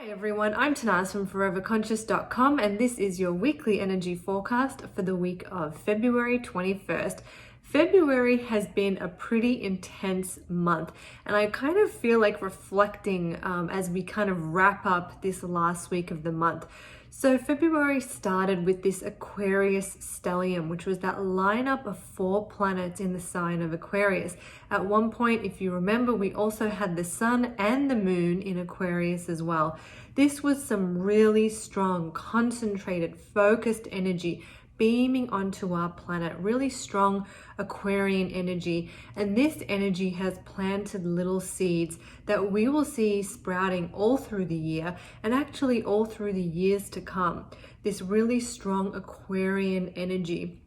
Hi everyone, I'm Tanaz from foreverconscious.com and this is your weekly energy forecast for the week of February 21st. February has been a pretty intense month and I kind of feel like reflecting as we kind of wrap up this last week of the month. So February started with this Aquarius stellium, which was that lineup of 4 planets in the sign of Aquarius. At one point, if you remember, we also had the sun and the moon in Aquarius as well. This was some really strong, concentrated, focused energy beaming onto our planet, really strong Aquarian energy. And this energy has planted little seeds that we will see sprouting all through the year and actually all through the years to come. This really strong Aquarian energy.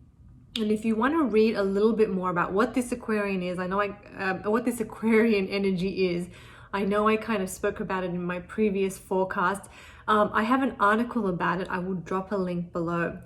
And if you want to read a little bit more about what this Aquarian is, what this Aquarian energy is, I know I kind of spoke about it in my previous forecast. I have an article about it. I will drop a link below.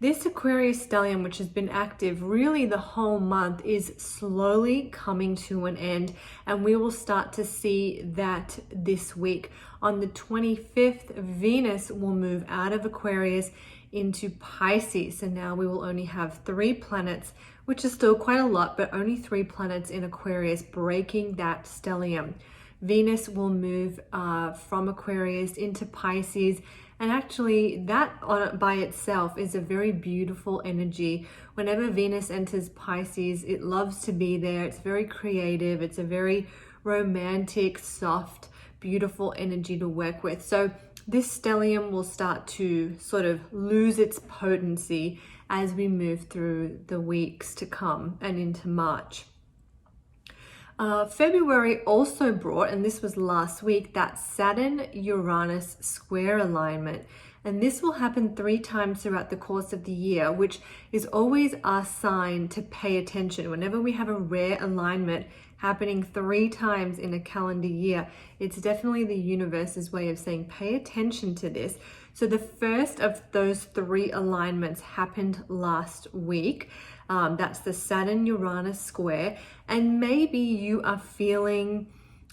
This Aquarius stellium, which has been active really the whole month, is slowly coming to an end, and we will start to see that this week. On the 25th, Venus will move out of Aquarius into Pisces, and now we will only have 3 planets, which is still quite a lot, but only 3 planets in Aquarius breaking that stellium. Venus will move from Aquarius into Pisces, and actually that by itself is a very beautiful energy. Whenever Venus enters Pisces, it loves to be there. It's very creative. It's a very romantic, soft, beautiful energy to work with. So this stellium will start to sort of lose its potency as we move through the weeks to come and into March. February also brought, and this was last week, that Saturn-Uranus square alignment. And this will happen 3 times throughout the course of the year, which is always our sign to pay attention. Whenever we have a rare alignment happening 3 times in a calendar year, it's definitely the universe's way of saying, pay attention to this. So the first of those 3 alignments happened last week. That's the Saturn-Uranus square. And maybe you are feeling,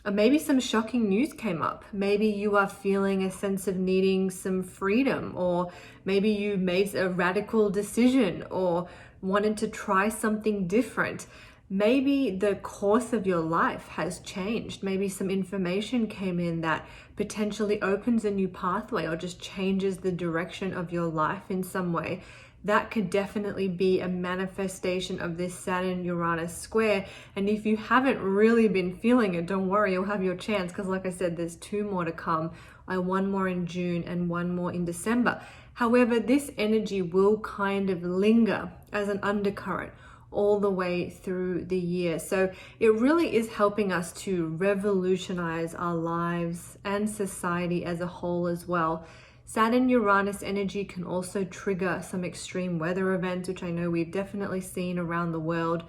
maybe some shocking news came up. Maybe you are feeling a sense of needing some freedom, or maybe you made a radical decision or wanted to try something different. Maybe the course of your life has changed. Maybe some information came in that potentially opens a new pathway or just changes the direction of your life in some way. That could definitely be a manifestation of this Saturn-Uranus square. And if you haven't really been feeling it, don't worry, you'll have your chance, because like I said, there's 2 more to come. 1 more in June and 1 more in December. However, this energy will kind of linger as an undercurrent all the way through the year. So it really is helping us to revolutionize our lives and society as a whole as well. Saturn-Uranus energy can also trigger some extreme weather events, which I know we've definitely seen around the world.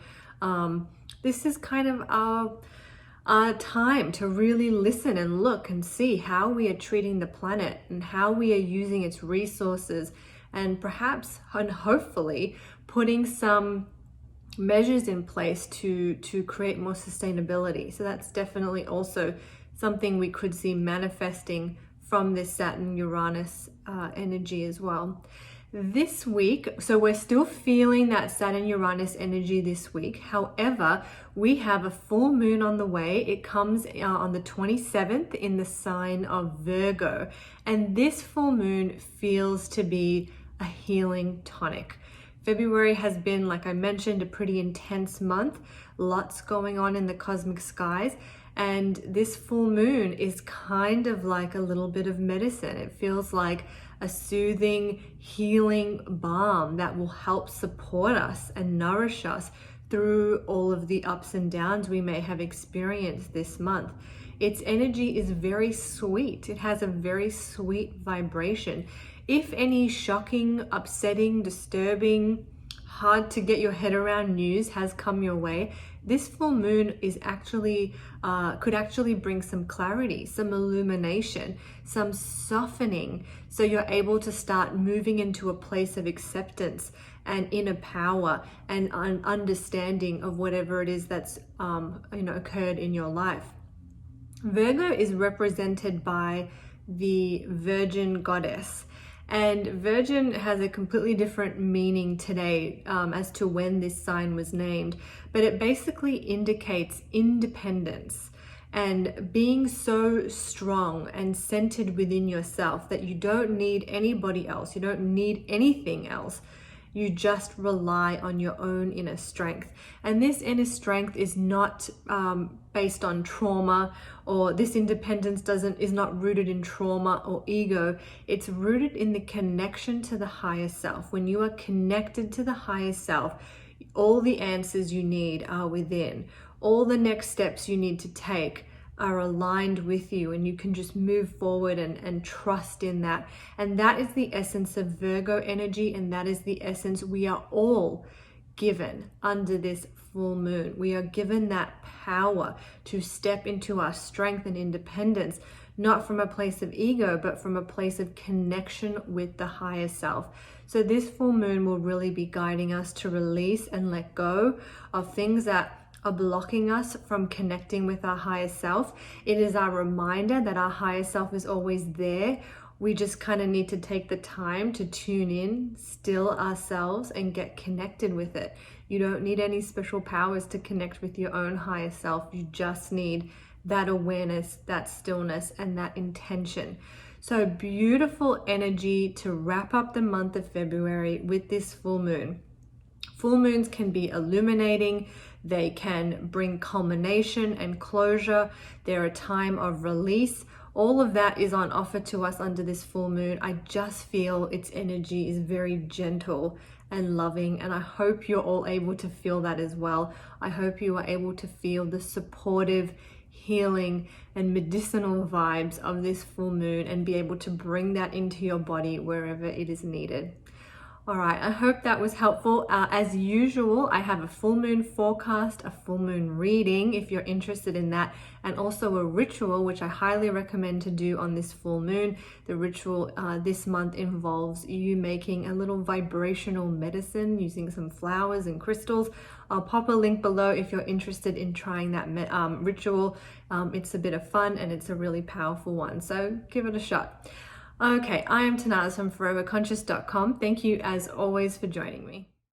This is kind of our time to really listen and look and see how we are treating the planet and how we are using its resources, and perhaps and hopefully putting some measures in place to create more sustainability. So that's definitely also something we could see manifesting from this Saturn-Uranus energy as well. This week, so we're still feeling that Saturn-Uranus energy this week. However, we have a full moon on the way. It comes on the 27th in the sign of Virgo. And this full moon feels to be a healing tonic. February has been, like I mentioned, a pretty intense month. Lots going on in the cosmic skies. And this full moon is kind of like a little bit of medicine. It feels like a soothing, healing balm that will help support us and nourish us through all of the ups and downs we may have experienced this month. Its energy is very sweet. It has a very sweet vibration. If any shocking, upsetting, disturbing, hard to get your head around news has come your way, this full moon is actually could actually bring some clarity, some illumination, some softening, so you're able to start moving into a place of acceptance and inner power and an understanding of whatever it is that's occurred in your life. Virgo is represented by the Virgin goddess. And Virgin has a completely different meaning today as to when this sign was named, but it basically indicates independence and being so strong and centered within yourself that you don't need anybody else, you don't need anything else. You just rely on your own inner strength. And this inner strength is not based on trauma, or this independence is not rooted in trauma or ego. It's rooted in the connection to the higher self. When you are connected to the higher self, all the answers you need are within. All the next steps you need to take are aligned with you, and you can just move forward and trust in that. And that is the essence of Virgo energy, and that is the essence we are all given under this full moon. We are given that power to step into our strength and independence, not from a place of ego, but from a place of connection with the higher self. So this full moon will really be guiding us to release and let go of things that are blocking us from connecting with our higher self. It is our reminder that our higher self is always there. We just kind of need to take the time to tune in, still ourselves, and get connected with it. You don't need any special powers to connect with your own higher self. You just need that awareness, that stillness, and that intention. So beautiful energy to wrap up the month of February with this full moon. Full moons can be illuminating. They can bring culmination and closure. They're a time of release. All of that is on offer to us under this full moon. I just feel its energy is very gentle and loving, and I hope you're all able to feel that as well. I hope you are able to feel the supportive, healing, and medicinal vibes of this full moon and be able to bring that into your body wherever it is needed. All right, I hope that was helpful. As usual, I have a full moon forecast, a full moon reading if you're interested in that, and also a ritual, which I highly recommend to do on this full moon. The ritual this month involves you making a little vibrational medicine using some flowers and crystals. I'll pop a link below if you're interested in trying that ritual. It's a bit of fun and it's a really powerful one, so give it a shot. Okay, I am Tanaz from foreverconscious.com. Thank you as always for joining me.